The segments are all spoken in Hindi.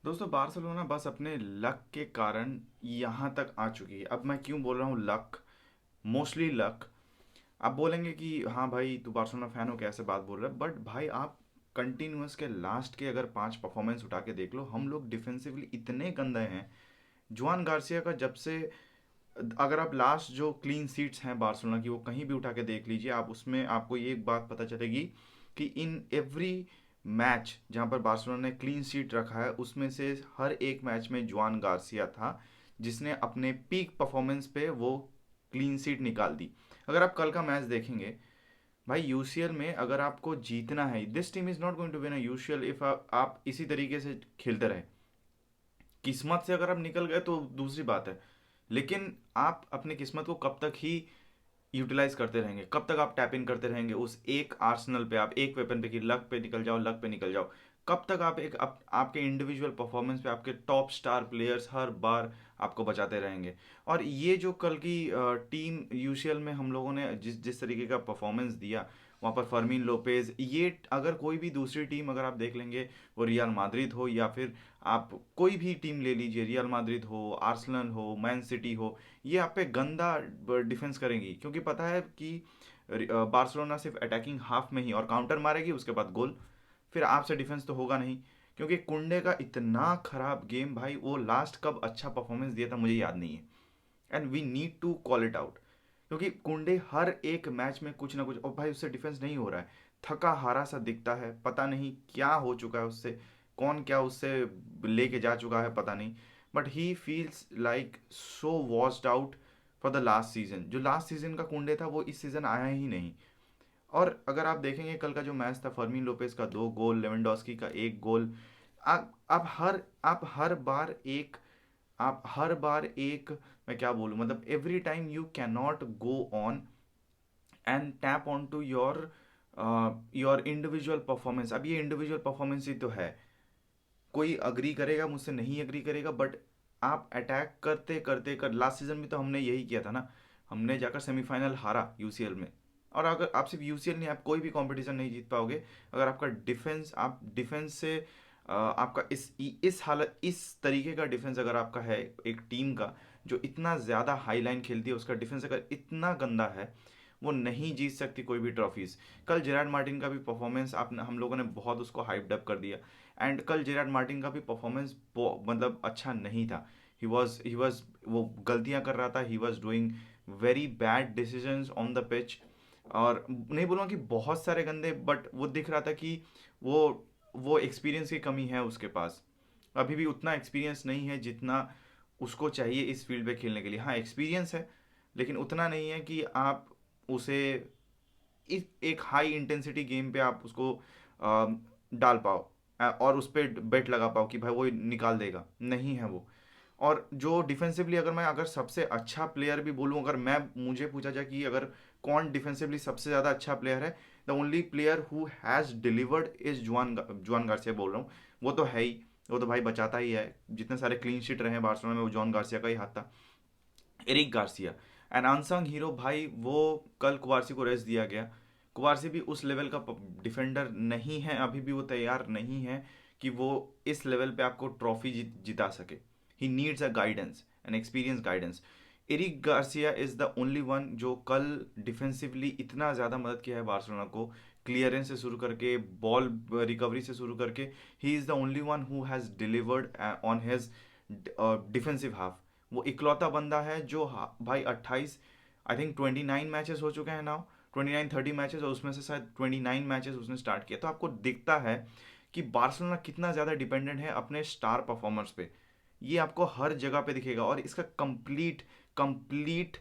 दोस्तों बार्सिलोना बस अपने लक के कारण यहाँ तक आ चुकी है। अब मैं क्यों बोल रहा हूँ लक, मोस्टली लक। आप बोलेंगे कि हाँ भाई तू बार्सिलोना फैन हो कैसे बात बोल रहा है, बट भाई आप कंटिन्यूअस के लास्ट के अगर 5 परफॉर्मेंस उठा के देख लो, हम लोग डिफेंसिवली इतने गंदे हैं। जुआन गार्सिया का जब से, अगर आप लास्ट जो क्लीन सीट्स हैं बार्सिलोना की वो कहीं भी उठा के देख लीजिए, आप उसमें आपको ये एक बात पता चलेगी कि इन एवरी मैच जहाँ पर बार्सिलोना ने क्लीन सीट रखा है उसमें से हर एक मैच में जुआन गार्सिया था जिसने अपने पीक परफॉर्मेंस पे वो क्लीन सीट निकाल दी। अगर आप कल का मैच देखेंगे भाई, यूसीएल में अगर आपको जीतना है, this team is not going to win a UCL if आप इसी तरीके से खेलते रहे। किस्मत से अगर आप निकल गए तो दूसरी बात है, लेकिन आप अपनी किस्मत को कब तक ही यूटिलाइज करते रहेंगे, कब तक आप टैप इन करते रहेंगे उस एक आर्सेनल पे, आप एक वेपन पे कि लक पे निकल जाओ, लक पे निकल जाओ। कब तक आप आपके इंडिविजुअल परफॉर्मेंस पे आपके टॉप स्टार प्लेयर्स हर बार आपको बचाते रहेंगे। और ये जो कल की टीम यूसीएल में हम लोगों ने जिस जिस तरीके का परफॉर्मेंस दिया, वहाँ पर फर्मीन लोपेज, ये अगर कोई भी दूसरी टीम अगर आप देख लेंगे, वो रियल माद्रिद हो या फिर आप कोई भी टीम ले लीजिए, रियल माद्रिद हो, आर्सेनल हो, मैन सिटी हो, ये आप पे गंदा डिफेंस करेंगी, क्योंकि पता है कि बार्सिलोना सिर्फ अटैकिंग हाफ में ही और काउंटर मारेगी, उसके बाद गोल। फिर आपसे डिफेंस तो होगा नहीं, क्योंकि कुंडे का इतना खराब गेम भाई, वो लास्ट कब अच्छा परफॉर्मेंस दिया था मुझे याद नहीं है। And we need to call it out, क्योंकि कुंडे हर एक मैच में कुछ ना कुछ, और भाई उससे डिफेंस नहीं हो रहा है, थका हारा सा दिखता है, पता नहीं क्या हो चुका है उससे, कौन क्या उससे लेके जा चुका है पता नहीं। But he feels like so washed out for the last season. जो लास्ट सीजन का कुंडे था वो इस सीजन आया ही नहीं। और अगर आप देखेंगे कल का जो मैच था, फर्मीन लोपेस का 2 गोल, लेवेंडोस्की का 1 गोल, आप हर बार एक, मैं क्या बोलूँ, मतलब every time you can not go on and tap on to your individual performance. अब ये इंडिविजुअल परफॉर्मेंस ही तो है, कोई अग्री करेगा मुझसे, नहीं अग्री करेगा, बट आप अटैक करते करते कर, लास्ट सीजन में तो हमने यही किया था ना, हमने जाकर सेमीफाइनल हारा यूसीएल में। और अगर आप सिर्फ यूसीएल नहीं, आप कोई भी कंपटीशन नहीं जीत पाओगे अगर आपका डिफेंस, आप डिफेंस से आपका इस हालत, इस तरीके का डिफेंस अगर आपका है, एक टीम का जो इतना ज़्यादा हाई लाइन खेलती है उसका डिफेंस अगर इतना गंदा है, वो नहीं जीत सकती कोई भी ट्रॉफीज। कल जेराड मार्टिन का भी परफॉर्मेंस आपने, हम लोगों ने बहुत उसको हाइप्ड अप कर दिया, एंड कल जेराड मार्टिन का भी परफॉर्मेंस मतलब अच्छा नहीं था। ही वॉज वो गलतियां कर रहा था, he was doing very bad decisions on the pitch. और नहीं बोलूँगा कि बहुत सारे गंदे, बट वो दिख रहा था कि वो वो एक्सपीरियंस की कमी है उसके पास, अभी भी उतना एक्सपीरियंस नहीं है जितना उसको चाहिए इस फील्ड पे खेलने के लिए। हाँ एक्सपीरियंस है, लेकिन उतना नहीं है कि आप उसे इस एक हाई इंटेंसिटी गेम पे आप उसको डाल पाओ, और उस पर बेट लगा पाओ कि भाई वो निकाल देगा, नहीं है वो। और जो डिफेंसिवली, अगर मैं अगर सबसे अच्छा प्लेयर भी बोलूँ, अगर मैं, मुझे पूछा जाए कि अगर कौन डिफेंसिवली सबसे ज़्यादा अच्छा प्लेयर है, the only player who has delivered is जुआन गार्सिया बोल रहा हूँ। वो तो है ही, वो तो भाई बचाता ही है, जितने सारे क्लीन शीट रहे हैं बार्सिलोना में वो जॉन गार्सिया का ही हाथ था। Eric Garcia, an unsung hero भाई, वो कल कुवारसी को रेस्ट दिया गया। कुवारसी भी उस लेवल का डिफेंडर नहीं है, अभी भी वो तैयार नहीं है कि वो इस लेवल पे आपको ट्रॉफी जिता सके। He needs a guidance, an experience guidance. Eric Garcia is the only one जो कल डिफेंसिवली इतना ज़्यादा मदद किया है बार्सिलोना को, क्लियरेंस से शुरू करके बॉल रिकवरी से शुरू करके, he is the only one who has delivered on his defensive half. वो इकलौता बंदा है जो भाई 28, आई थिंक 29 मैचेस हो चुके हैं नाउ, 29-30 मैचेस, और उसमें से शायद 29 मैचेस उसने स्टार्ट किया। तो आपको दिखता है कि बार्सिलोना कितना ज़्यादा डिपेंडेंट है अपने स्टार परफॉर्मर्स पे, ये आपको हर जगह पे दिखेगा। और इसका कंप्लीट कंप्लीट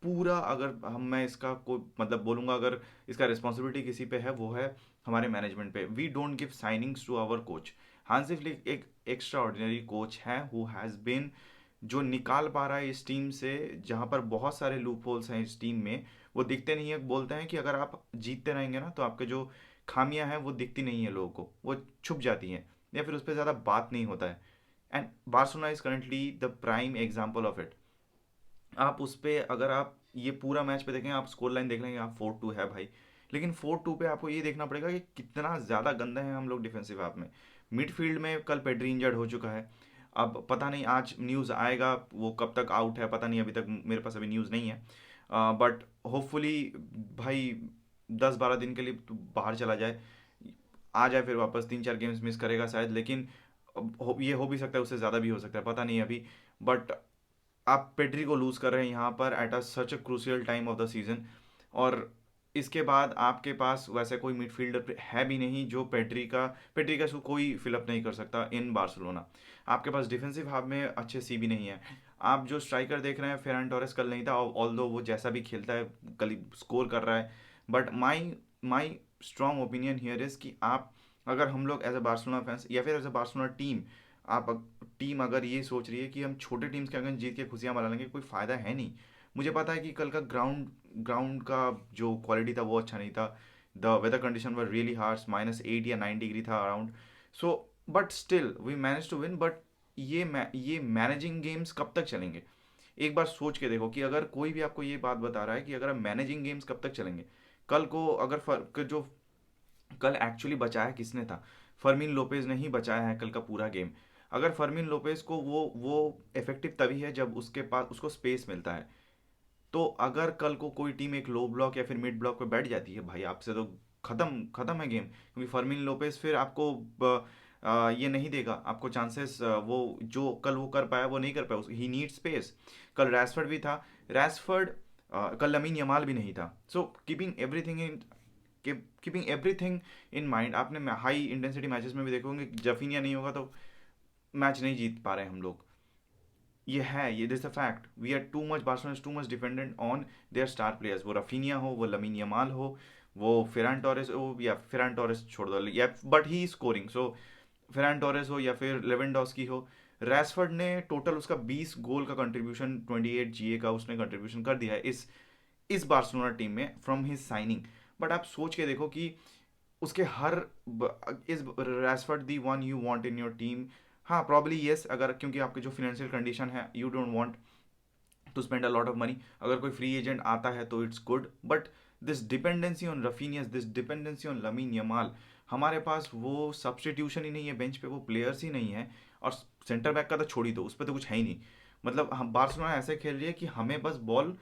पूरा, अगर हम, मैं इसका को मतलब बोलूँगा, अगर इसका रिस्पॉन्सिबिलिटी किसी पे है वो है हमारे मैनेजमेंट पे। We don't give signings to our coach. Hansi Flick एक एक्स्ट्रा ऑर्डिनरी कोच है हु हैज़ बिन, जो निकाल पा रहा है इस टीम से, जहाँ पर बहुत सारे लूप होल्स हैं इस टीम में, वो दिखते नहीं है। बोलते हैं कि अगर आप जीतते रहेंगे ना तो आपके जो खामियां हैं वो दिखती नहीं है लोगों को, वो छुप जाती हैं, या फिर उस पर ज़्यादा बात नहीं होता है। And Barcelona is currently the prime example of it. आप उस पर अगर आप ये पूरा मैच पे देखेंगे, आप स्कोर लाइन देख लेंगे, आप 4-2 है भाई, लेकिन 4-2 पे आपको ये देखना पड़ेगा कि कितना ज़्यादा गंदे हैं हम लोग डिफेंसिव हाफ में। मिडफील्ड में कल पेड्री इंजर्ड हो चुका है। अब पता नहीं आज न्यूज़ आएगा वो कब तक आउट है, पता नहीं, अभी तक मेरे पास अभी न्यूज़ नहीं है। बट होपफुली भाई 10-12 दिन के लिए तो बाहर चला जाए, आ जाए फिर वापस, 3-4 गेम्स मिस करेगा शायद, लेकिन ये हो भी सकता है, उससे ज़्यादा भी हो सकता है, पता नहीं अभी। बट आप पेड्री को लूज़ कर रहे हैं यहाँ पर at a such a crucial time of the season. और इसके बाद आपके पास वैसे कोई मिडफील्डर है भी नहीं जो पेड्री का कोई फिलअप नहीं कर सकता इन बार्सिलोना। आपके पास डिफेंसिव हाफ में अच्छे सी भी नहीं है। आप जो स्ट्राइकर देख रहे हैं, फेरन टोरेस कल नहीं था, ऑल दो वो जैसा भी खेलता है कल स्कोर कर रहा है। But my strong opinion here is कि आप, अगर हम लोग एज अ बार्सिलोना फैंस या फिर एज अ बार्सिलोना टीम, आप टीम अगर ये सोच रही है कि हम छोटे टीम्स के अगर जीत के खुशियाँ मना लेंगे, कोई फ़ायदा है नहीं। मुझे पता है कि कल का ग्राउंड ग्राउंड का जो क्वालिटी था वो अच्छा नहीं था। The weather condition were really harsh, -8 या 9 डिग्री था around. So but still we manage to win. But ये मैनेजिंग गेम्स कब तक चलेंगे? एक बार सोच के देखो कि अगर कोई भी आपको ये बात बता रहा है कि अगर मैनेजिंग गेम्स कब तक चलेंगे, कल को अगर जो कल एक्चुअली बचाया किसने था? फर्मिन लोपेज ने ही बचाया है कल का पूरा गेम। अगर फर्मिन लोपेज को वो इफेक्टिव तभी है जब उसके पास उसको स्पेस मिलता है। तो अगर कल को कोई टीम एक लो ब्लॉक या फिर मिड ब्लॉक पे बैठ जाती है भाई, आपसे तो खत्म खत्म है गेम, क्योंकि फर्मिन लोपेज फिर आपको ये नहीं देगा आपको चांसेस, वो जो कल वो कर पाया वो नहीं कर पाया, ही नीड स्पेस। कल रैशफर्ड भी था, रैशफर्ड, कल लमीन यमाल भी नहीं था। So keeping everything in mind, आपने हाई इंटेंसिटी मैचेस में भी देखोगे जफीनिया नहीं होगा तो मैच नहीं जीत पा रहे हैं हम लोग। ये है, ये this a fact, we are too much, Barcelona is too much dependent on their star players, वो रफीनिया हो, वो लमीन यमाल हो, वो फेरान टोरेस हो, या फेरान टोरेस छोड़ दो या but he scoring, so Ferran Torres हो या फिर लेवेंडोस्की हो। रैशफर्ड ने टोटल उसका 20 गोल का कंट्रीब्यूशन, 28 GA का उसने कंट्रीब्यूशन कर दिया है इस बार्सिलोना टीम में फ्रॉम हिज साइनिंग। बट आप सोच के देखो कि उसके इस Rashford the one you want in your team? हाँ प्रॉब्ली येस, अगर क्योंकि आपके जो फिनेंशियल कंडीशन है, you don't want to spend a lot of money, अगर कोई फ्री एजेंट आता है तो it's good. But this dependency on Raphinha, this dependency on Lamine Yamal, हमारे पास वो सब्सटीट्यूशन ही नहीं है, बेंच पे वो प्लेयर्स ही नहीं है। और सेंटर बैक का तो छोड़ ही दो, उस पर तो कुछ है ही नहीं। मतलब हम बार्सिलोना ऐसे खेल रही है कि हमें बस बॉल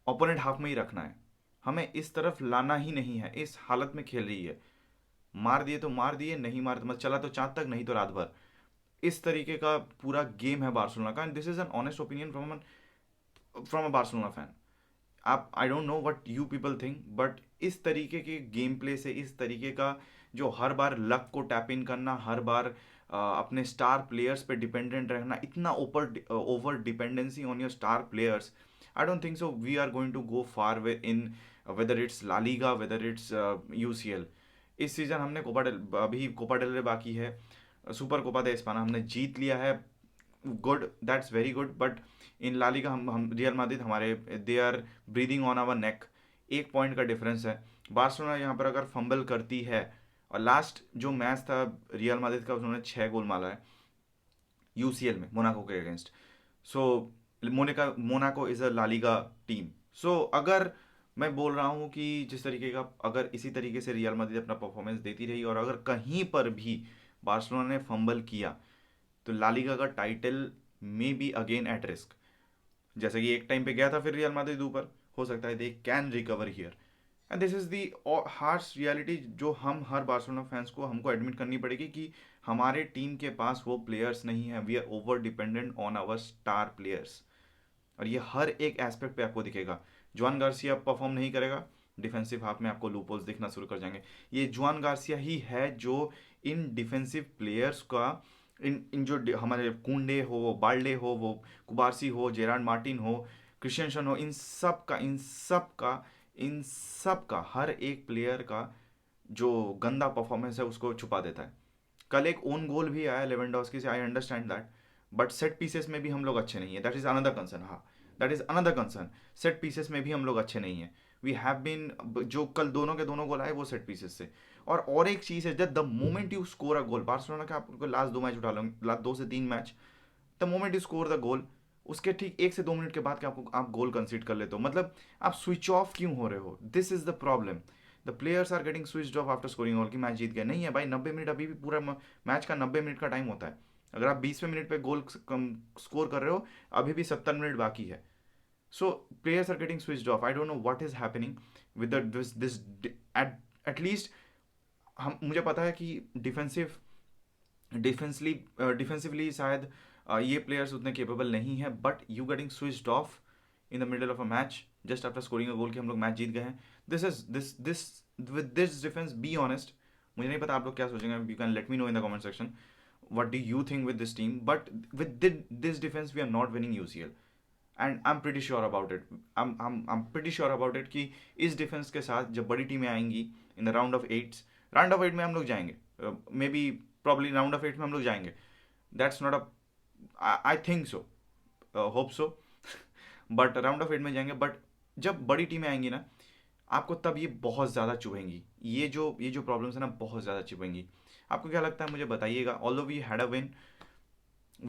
ओपोनेंट हाफ में ही रखना है, हमें इस तरफ लाना ही नहीं है, इस हालत में खेल रही है। मार दिए तो मार दिए, नहीं मार तो मत, चला तो चाँद तक, नहीं तो रात भर। इस तरीके का पूरा गेम है बार्सिलोना का, and this is an honest opinion from a Barcelona fan. आप, I don't know what you people think, but इस तरीके के गेम प्ले से, इस तरीके का जो हर बार लक को टैप इन करना, हर बार अपने स्टार प्लेयर्स पे डिपेंडेंट रहना, इतना over dependency on your star players, I don't think so we are going to go far way in, whether it's La Liga, whether it's UCL. इस सीज़न हमने अभी कोपा डेल रे बाकी है, सुपर कोपा दे इस्पाना हमने जीत लिया है, good, that's very good. But in La Liga हम रियल माद्रिद हमारे, they are breathing on our neck, 1 point का डिफरेंस है। बार्सिलोना यहाँ पर अगर फंबल करती है, और लास्ट जो मैच था रियल माद्रिद का, उन्होंने 6 गोल मारा है यूसीएल में मोनाको के against. So Monaco is a La Liga team. So अगर मैं बोल रहा हूँ कि जिस तरीके का, अगर इसी तरीके से रियल माद्रिद अपना परफॉर्मेंस देती रही और अगर कहीं पर भी बार्सिलोना ने फंबल किया, तो लालीगा का title may be again at risk. जैसे कि एक टाइम पे गया था फिर रियल माद्रिद ऊपर, हो सकता है they can recover here. And this is the harsh reality जो हम हर बार्सिलोना फैंस को हमको एडमिट करनी पड़ेगी कि हमारे टीम के पास वो प्लेयर्स नहीं है, we are over dependent on our star players. और ये हर एक एस्पेक्ट पे आपको दिखेगा। जुआन गार्सिया परफॉर्म नहीं करेगा, डिफेंसिव हाफ में आपको लूपोल्स दिखना शुरू कर जाएंगे। ये जुआन गार्सिया ही है जो इन डिफेंसिव प्लेयर्स का, इन जो हमारे कुंडे हो, बाल्डे हो, वो कुबारसी हो, जेरान मार्टिन हो, क्रिश्चियनसन हो, इन सब का हर एक प्लेयर का जो गंदा परफॉर्मेंस है उसको छुपा देता है। कल एक ओन गोल भी आया लेवेंडोस्की से, I understand that, but set pieces में भी हम लोग अच्छे नहीं है, दैट इज अनदर कंसर्न। हाँ, that is another concern, set pieces में भी हम लोग अच्छे नहीं है। वी हैव बीन, जो कल दोनों के दोनों गोल आए वो सेट पीसेस से। और एक चीज़ है, जब the moment you score a goal, Barcelona का आपको लास्ट 2 मैच उठा लो, लास्ट 2 से 3 match, the moment you score the goal, उसके ठीक 1 से 2 मिनट के बाद के आप गोल कंसीड कर लेते हो, मतलब आप स्विच ऑफ क्यों हो रहे हो? This is the problem, the players are getting switched off after scoring goal कि मैच जीत गए। नहीं है भाई, 90 मिनट अभी भी पूरा मैच का 90 मिनट का टाइम होता है। अगर आप 20वें मिनट पे गोल स्कोर कर रहे हो, अभी भी 70 मिनट बाकी है। So players are getting switched off. I don't know what is happening with this at least हम मुझे पता है कि डिफेंसिवली शायद ये प्लेयर्स उतने केपेबल नहीं है, but you getting switched off in the middle of a match just after scoring a goal कि हम लोग मैच जीत गए हैं। This is this with this defence, be honest, मुझे नहीं पता आप लोग क्या सोचेंगे, you can let me know in the comment section what do you think with this team, but with this defense we are not winning UCL and I am pretty sure about it. I'm pretty sure about it कि इस डिफेंस के साथ जब बड़ी टीमें आएंगी in the round of eight में हम लोग जाएंगे, maybe probably round of eight में हम लोग जाएंगे। That's not a, I think so, hope so, but round of eight में जाएंगे। बट जब बड़ी टीमें आएंगी ना, आपको तब ये बहुत ज़्यादा चुभेंगी, ये जो प्रॉब्लम्स है ना बहुत ज़्यादा चुभेंगी। आपको क्या लगता है मुझे बताइएगा। Although we had a win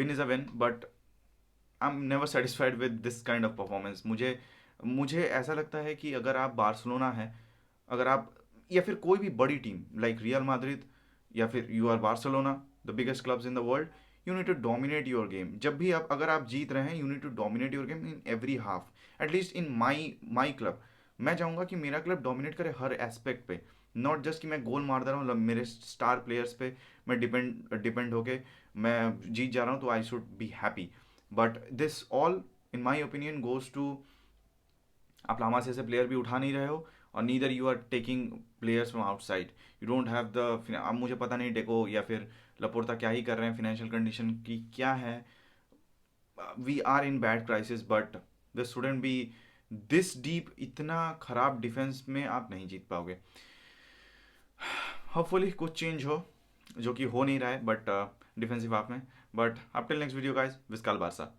is a win, but I am never satisfied with this kind of performance. मुझे ऐसा लगता है कि अगर आप बार्सिलोना है, अगर आप या फिर कोई भी बड़ी टीम लाइक रियल मैड्रिड या फिर you are Barcelona, the biggest clubs in the world, you need to dominate your game. जब भी आप अगर आप जीत रहे हैं, you need to dominate your game in every half, at least in my club. मैं चाहूँगा कि मेरा क्लब डोमिनेट करे हर एस्पेक्ट पे, नॉट जस्ट कि मैं गोल मार दे रहा हूँ मेरे स्टार प्लेयर्स पे मैं डिपेंड होके मैं जीत जा रहा हूँ तो I should be happy. But this all in my opinion goes to, आप लामासिया से प्लेयर भी उठा नहीं रहे हो और neither you are taking players from outside. You don't have the, अब मुझे पता नहीं डेको या फिर लपोर्ता क्या ही कर रहे हैं, फाइनेंशियल कंडीशन की क्या है। We are in bad crisis, but this shouldn't be this deep. इतना खराब डिफेंस में आप नहीं जीत पाओगे। होपफुली कुछ चेंज हो, जो कि हो नहीं रहा है बट डिफेंसिव हाफ में। But up till next video guys, visca Barça.